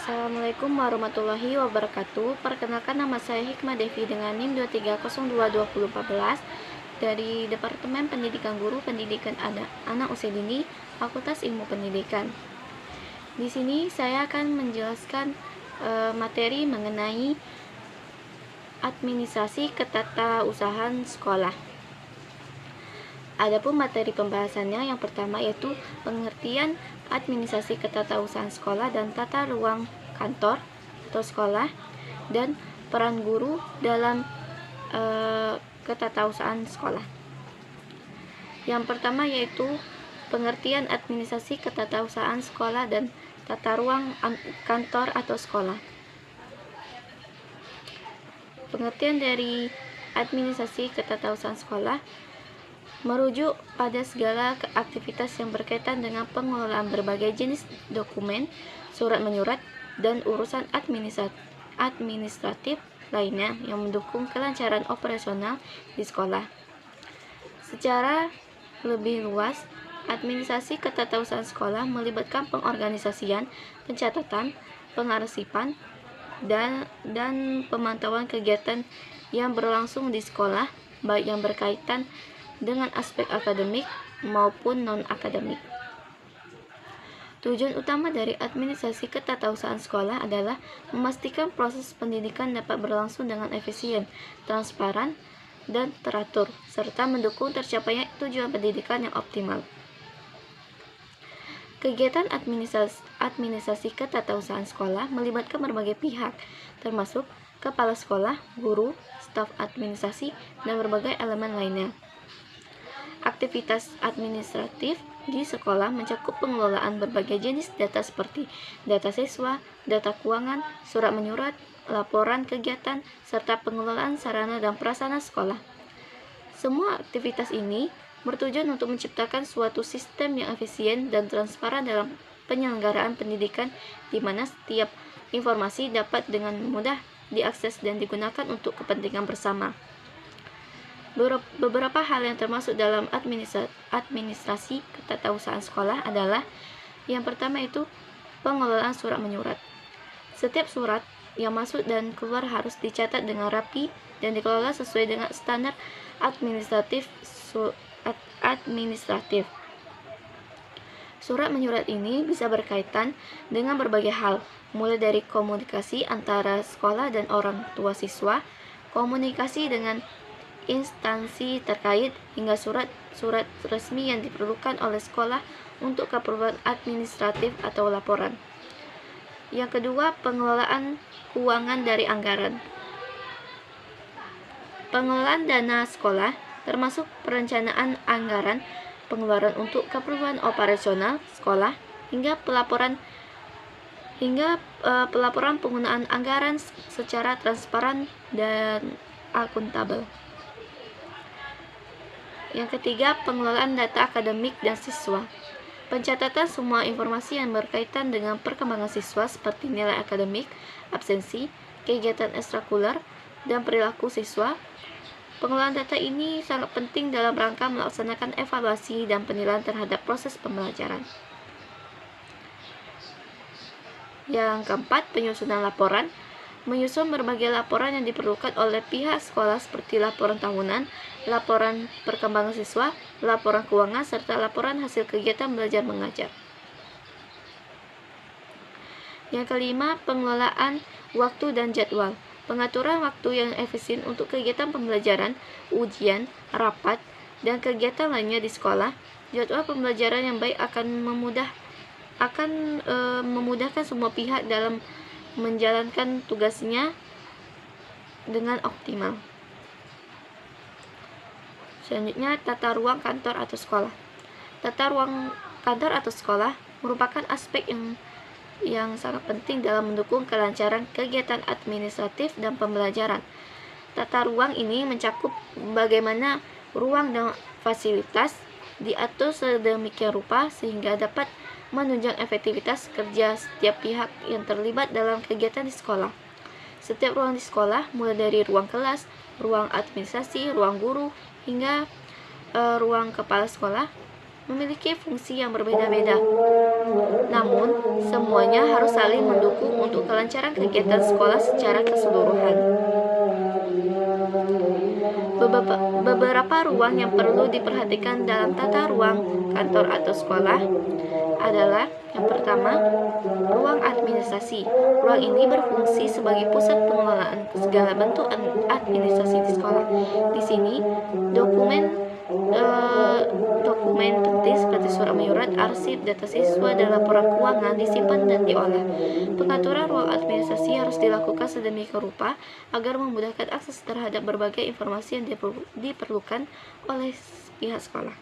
Assalamualaikum warahmatullahi wabarakatuh. Perkenalkan, nama saya Hikmah Devi dengan NIM 230222014 dari Departemen Pendidikan Guru Pendidikan Anak Usia Dini, Fakultas Ilmu Pendidikan. Di sini saya akan menjelaskan materi mengenai administrasi ketatausahaan sekolah. Adapun materi pembahasannya, yang pertama yaitu pengertian administrasi ketatausahaan sekolah dan tata ruang kantor atau sekolah, dan peran guru dalam ketatausahaan sekolah. Yang pertama yaitu pengertian administrasi ketatausahaan sekolah dan tata ruang kantor atau sekolah. Pengertian dari administrasi ketatausahaan sekolah merujuk pada segala aktivitas yang berkaitan dengan pengelolaan berbagai jenis dokumen, surat menyurat, dan urusan administratif lainnya yang mendukung kelancaran operasional di sekolah. Secara lebih luas, administrasi ketatausahaan sekolah melibatkan pengorganisasian, pencatatan, pengarsipan, dan pemantauan kegiatan yang berlangsung di sekolah, baik yang berkaitan dengan aspek akademik maupun non-akademik. Tujuan utama dari administrasi ketatausahaan sekolah adalah memastikan proses pendidikan dapat berlangsung dengan efisien, transparan, dan teratur, serta mendukung tercapainya tujuan pendidikan yang optimal. Kegiatan administrasi ketatausahaan sekolah melibatkan berbagai pihak, termasuk kepala sekolah, guru, staf administrasi, dan berbagai elemen lainnya. Aktivitas administratif di sekolah mencakup pengelolaan berbagai jenis data seperti data siswa, data keuangan, surat menyurat, laporan kegiatan, serta pengelolaan sarana dan prasarana sekolah. Semua aktivitas ini bertujuan untuk menciptakan suatu sistem yang efisien dan transparan dalam penyelenggaraan pendidikan, di mana setiap informasi dapat dengan mudah diakses dan digunakan untuk kepentingan bersama. Beberapa hal yang termasuk dalam administrasi ketatausahaan sekolah adalah: yang pertama itu pengelolaan surat menyurat. Setiap surat yang masuk dan keluar harus dicatat dengan rapi dan dikelola sesuai dengan standar administratif. Surat menyurat ini bisa berkaitan dengan berbagai hal, mulai dari komunikasi antara sekolah dan orang tua siswa, komunikasi dengan instansi terkait, hingga surat resmi yang diperlukan oleh sekolah untuk keperluan administratif atau laporan. Yang kedua, pengelolaan keuangan dari anggaran. Pengelolaan dana sekolah termasuk perencanaan anggaran, pengeluaran untuk keperluan operasional sekolah, hingga pelaporan penggunaan anggaran secara transparan dan akuntabel. Yang ketiga, pengelolaan data akademik dan siswa. Pencatatan semua informasi yang berkaitan dengan perkembangan siswa seperti nilai akademik, absensi, kegiatan ekstrakurikuler, dan perilaku siswa. Pengelolaan data ini sangat penting dalam rangka melaksanakan evaluasi dan penilaian terhadap proses pembelajaran. Yang keempat, penyusunan laporan. Menyusun berbagai laporan yang diperlukan oleh pihak sekolah seperti laporan tahunan, laporan perkembangan siswa, laporan keuangan, serta laporan hasil kegiatan belajar mengajar. Yang kelima, pengelolaan waktu dan jadwal. Pengaturan waktu yang efisien untuk kegiatan pembelajaran, ujian, rapat, dan kegiatan lainnya di sekolah. Jadwal pembelajaran yang baik akan memudahkan semua pihak dalam menjalankan tugasnya dengan optimal. Selanjutnya, tata ruang kantor atau sekolah. Tata ruang kantor atau sekolah merupakan aspek yang sangat penting dalam mendukung kelancaran kegiatan administratif dan pembelajaran. Tata ruang ini mencakup bagaimana ruang dan fasilitas diatur sedemikian rupa sehingga dapat menunjang efektivitas kerja setiap pihak yang terlibat dalam kegiatan di sekolah. Setiap ruang di sekolah, mulai dari ruang kelas, ruang administrasi, ruang guru, hingga ruang kepala sekolah, memiliki fungsi yang berbeda-beda. Namun, semuanya harus saling mendukung untuk kelancaran kegiatan sekolah secara keseluruhan. Beberapa ruang yang perlu diperhatikan dalam tata ruang kantor atau sekolah adalah yang pertama, ruang administrasi. Ruang ini berfungsi sebagai pusat pengelolaan segala bentuk administrasi di sekolah. Di sini, dokumen penting seperti surat menyurat, arsip, data siswa, dan laporan keuangan disimpan dan diolah. Pengaturan ruang administrasi harus dilakukan sedemikian rupa agar memudahkan akses terhadap berbagai informasi yang diperlukan oleh pihak sekolah.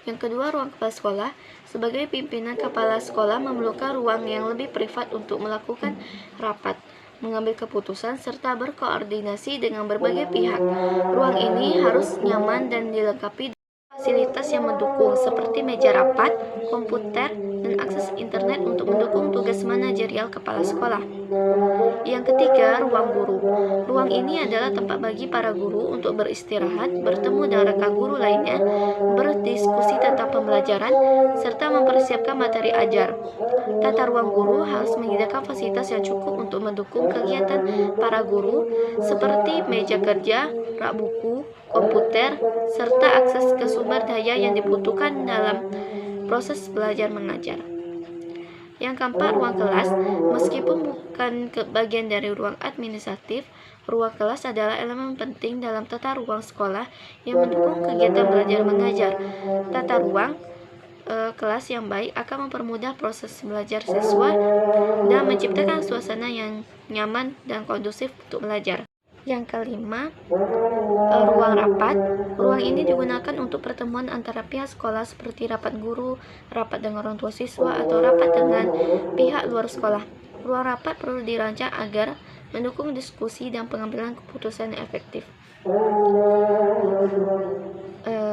Yang kedua, ruang kepala sekolah. Sebagai pimpinan kepala sekolah memerlukan ruang yang lebih privat untuk melakukan rapat, mengambil keputusan, serta berkoordinasi dengan berbagai pihak. Ruang ini harus nyaman dan dilengkapi fasilitas yang mendukung seperti meja rapat, komputer, dan akses internet untuk mendukung tugas manajerial kepala sekolah. Yang ketiga, ruang guru. Ruang ini adalah tempat bagi para guru untuk beristirahat, bertemu dengan rekan guru lainnya, berdiskusi tentang pembelajaran, serta mempersiapkan materi ajar. Tata ruang guru harus menyediakan fasilitas yang cukup untuk mendukung kegiatan para guru, seperti meja kerja, rak buku, komputer, serta akses ke sumber daya yang dibutuhkan dalam proses belajar mengajar. Yang keempat, ruang kelas. Meskipun bukan bagian dari ruang administratif, ruang kelas adalah elemen penting dalam tata ruang sekolah yang mendukung kegiatan belajar mengajar. Tata ruang kelas yang baik akan mempermudah proses belajar siswa dan menciptakan suasana yang nyaman dan kondusif untuk belajar. Yang kelima, ruang rapat. Ruang ini digunakan untuk pertemuan antara pihak sekolah seperti rapat guru, rapat dengan orang tua siswa, atau rapat dengan pihak luar sekolah. Ruang rapat perlu dirancang agar mendukung diskusi dan pengambilan keputusan yang efektif.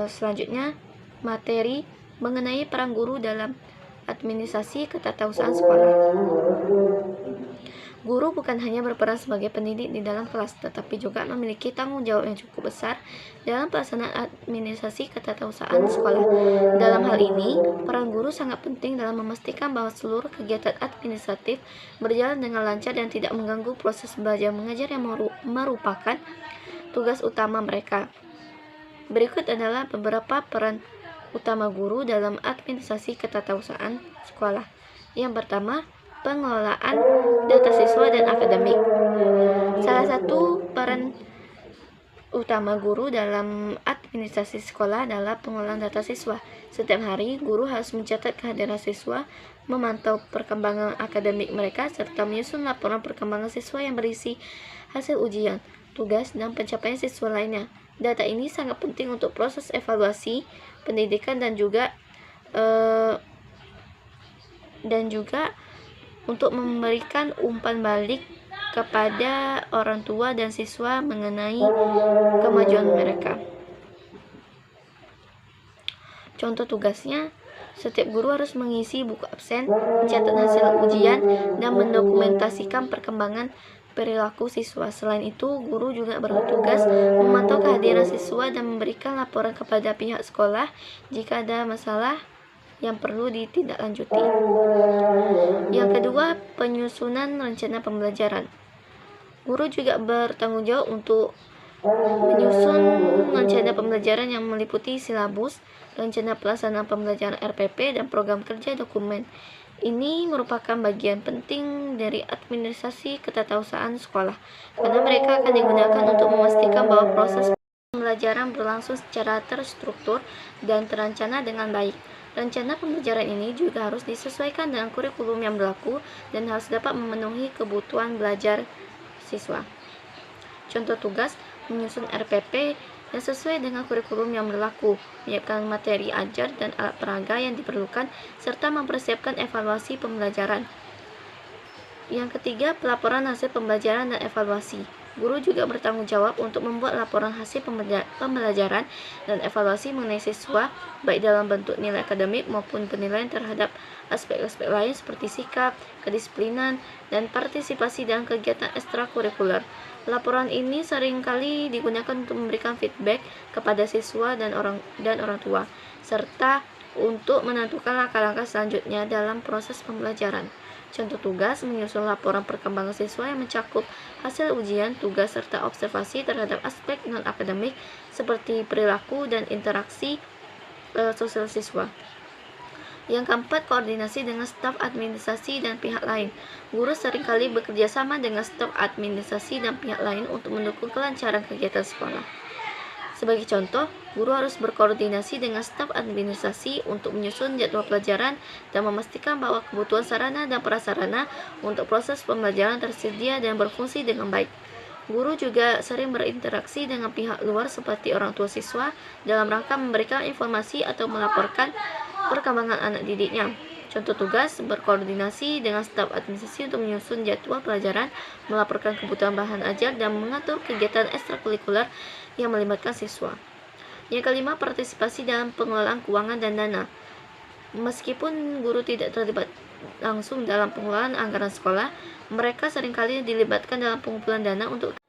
Selanjutnya, materi mengenai peran guru dalam administrasi ketatausahaan sekolah. Guru bukan hanya berperan sebagai pendidik di dalam kelas, tetapi juga memiliki tanggung jawab yang cukup besar dalam pelaksanaan administrasi ketatausahaan sekolah. Dalam hal ini, peran guru sangat penting dalam memastikan bahwa seluruh kegiatan administratif berjalan dengan lancar dan tidak mengganggu proses belajar mengajar yang merupakan tugas utama mereka. Berikut adalah beberapa peran utama guru dalam administrasi ketatausahaan sekolah. Yang pertama, pengelolaan data siswa dan akademik. Salah satu peran utama guru dalam administrasi sekolah adalah pengelolaan data siswa. Setiap hari, guru harus mencatat kehadiran siswa, memantau perkembangan akademik mereka, serta menyusun laporan perkembangan siswa yang berisi hasil ujian, tugas, dan pencapaian siswa lainnya. Data ini sangat penting untuk proses evaluasi pendidikan dan juga untuk memberikan umpan balik kepada orang tua dan siswa mengenai kemajuan mereka. Contoh tugasnya, setiap guru harus mengisi buku absen, mencatat hasil ujian, dan mendokumentasikan perkembangan perilaku siswa. Selain itu, guru juga bertugas memantau kehadiran siswa dan memberikan laporan kepada pihak sekolah jika ada masalah yang perlu ditindaklanjuti. Yang kedua, penyusunan rencana pembelajaran. Guru juga bertanggung jawab untuk menyusun rencana pembelajaran yang meliputi silabus, rencana pelaksanaan pembelajaran RPP, dan program kerja dokumen. Ini merupakan bagian penting dari administrasi ketatausahaan sekolah, karena mereka akan digunakan untuk memastikan bahwa proses pembelajaran berlangsung secara terstruktur dan terencana dengan baik. Rencana pembelajaran ini juga harus disesuaikan dengan kurikulum yang berlaku dan harus dapat memenuhi kebutuhan belajar siswa. Contoh tugas, menyusun RPP yang sesuai dengan kurikulum yang berlaku, menyiapkan materi ajar dan alat peraga yang diperlukan, serta mempersiapkan evaluasi pembelajaran. Yang ketiga, pelaporan hasil pembelajaran dan evaluasi. Guru juga bertanggung jawab untuk membuat laporan hasil pembelajaran dan evaluasi mengenai siswa, baik dalam bentuk nilai akademik maupun penilaian terhadap aspek-aspek lain seperti sikap, kedisiplinan, dan partisipasi dalam kegiatan ekstrakurikuler. Laporan ini seringkali digunakan untuk memberikan feedback kepada siswa dan orang tua, serta untuk menentukan langkah-langkah selanjutnya dalam proses pembelajaran. Contoh tugas menyusun laporan perkembangan siswa yang mencakup hasil ujian, tugas, serta observasi terhadap aspek non-akademik seperti perilaku dan interaksi sosial siswa. Yang keempat, koordinasi dengan staf administrasi dan pihak lain. Guru seringkali bekerja sama dengan staf administrasi dan pihak lain untuk mendukung kelancaran kegiatan sekolah. Sebagai contoh, guru harus berkoordinasi dengan staf administrasi untuk menyusun jadwal pelajaran dan memastikan bahwa kebutuhan sarana dan prasarana untuk proses pembelajaran tersedia dan berfungsi dengan baik. Guru juga sering berinteraksi dengan pihak luar seperti orang tua siswa dalam rangka memberikan informasi atau melaporkan perkembangan anak didiknya. Contoh tugas, berkoordinasi dengan staf administrasi untuk menyusun jadwal pelajaran, melaporkan kebutuhan bahan ajar, dan mengatur kegiatan ekstrakurikuler yang melibatkan siswa. Yang kelima, partisipasi dalam pengelolaan keuangan dan dana. Meskipun guru tidak terlibat langsung dalam pengelolaan anggaran sekolah, mereka seringkali dilibatkan dalam pengumpulan dana untuk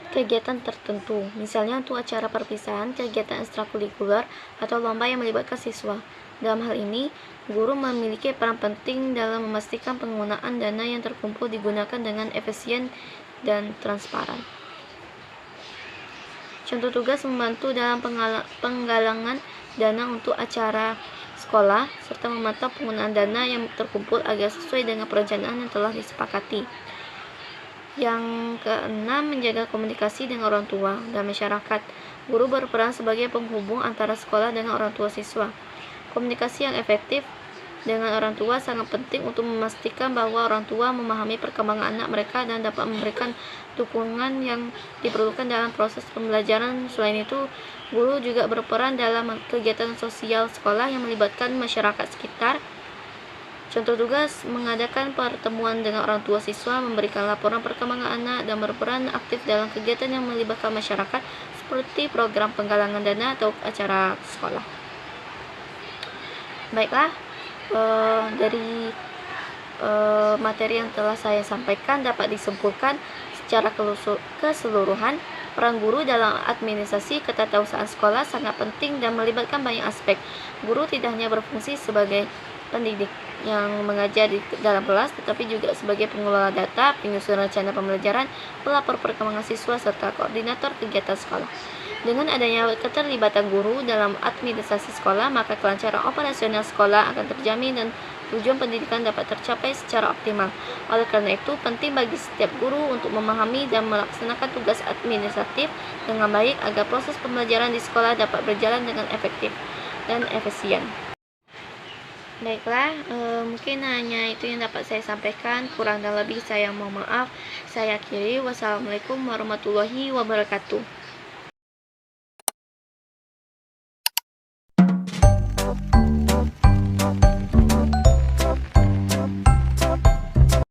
kegiatan tertentu, misalnya untuk acara perpisahan, kegiatan ekstrakurikuler, atau lomba yang melibatkan siswa. Dalam hal ini, guru memiliki peran penting dalam memastikan penggunaan dana yang terkumpul digunakan dengan efisien dan transparan. Contoh tugas membantu dalam penggalangan dana untuk acara sekolah, serta memantau penggunaan dana yang terkumpul agar sesuai dengan perencanaan yang telah disepakati. Yang keenam, menjaga komunikasi dengan orang tua dan masyarakat. Guru berperan sebagai penghubung antara sekolah dengan orang tua siswa. Komunikasi yang efektif dengan orang tua sangat penting untuk memastikan bahwa orang tua memahami perkembangan anak mereka dan dapat memberikan dukungan yang diperlukan dalam proses pembelajaran. Selain itu, guru juga berperan dalam kegiatan sosial sekolah yang melibatkan masyarakat sekitar. Contoh tugas, mengadakan pertemuan dengan orang tua siswa, memberikan laporan perkembangan anak, dan berperan aktif dalam kegiatan yang melibatkan masyarakat seperti program penggalangan dana atau acara sekolah. Baiklah, dari materi yang telah saya sampaikan dapat disimpulkan secara keseluruhan, peran guru dalam administrasi ketatausahaan sekolah sangat penting dan melibatkan banyak aspek. Guru tidak hanya berfungsi sebagai pendidik yang mengajar di dalam kelas, tetapi juga sebagai pengelola data, penyusun rencana pembelajaran, pelapor perkembangan siswa, serta koordinator kegiatan sekolah. Dengan adanya keterlibatan guru dalam administrasi sekolah, maka kelancaran operasional sekolah akan terjamin dan tujuan pendidikan dapat tercapai secara optimal. Oleh karena itu, penting bagi setiap guru untuk memahami dan melaksanakan tugas administratif dengan baik agar proses pembelajaran di sekolah dapat berjalan dengan efektif dan efisien. Baiklah, mungkin hanya itu yang dapat saya sampaikan. Kurang dan lebih saya mohon maaf. Saya akhiri. Wassalamualaikum warahmatullahi wabarakatuh.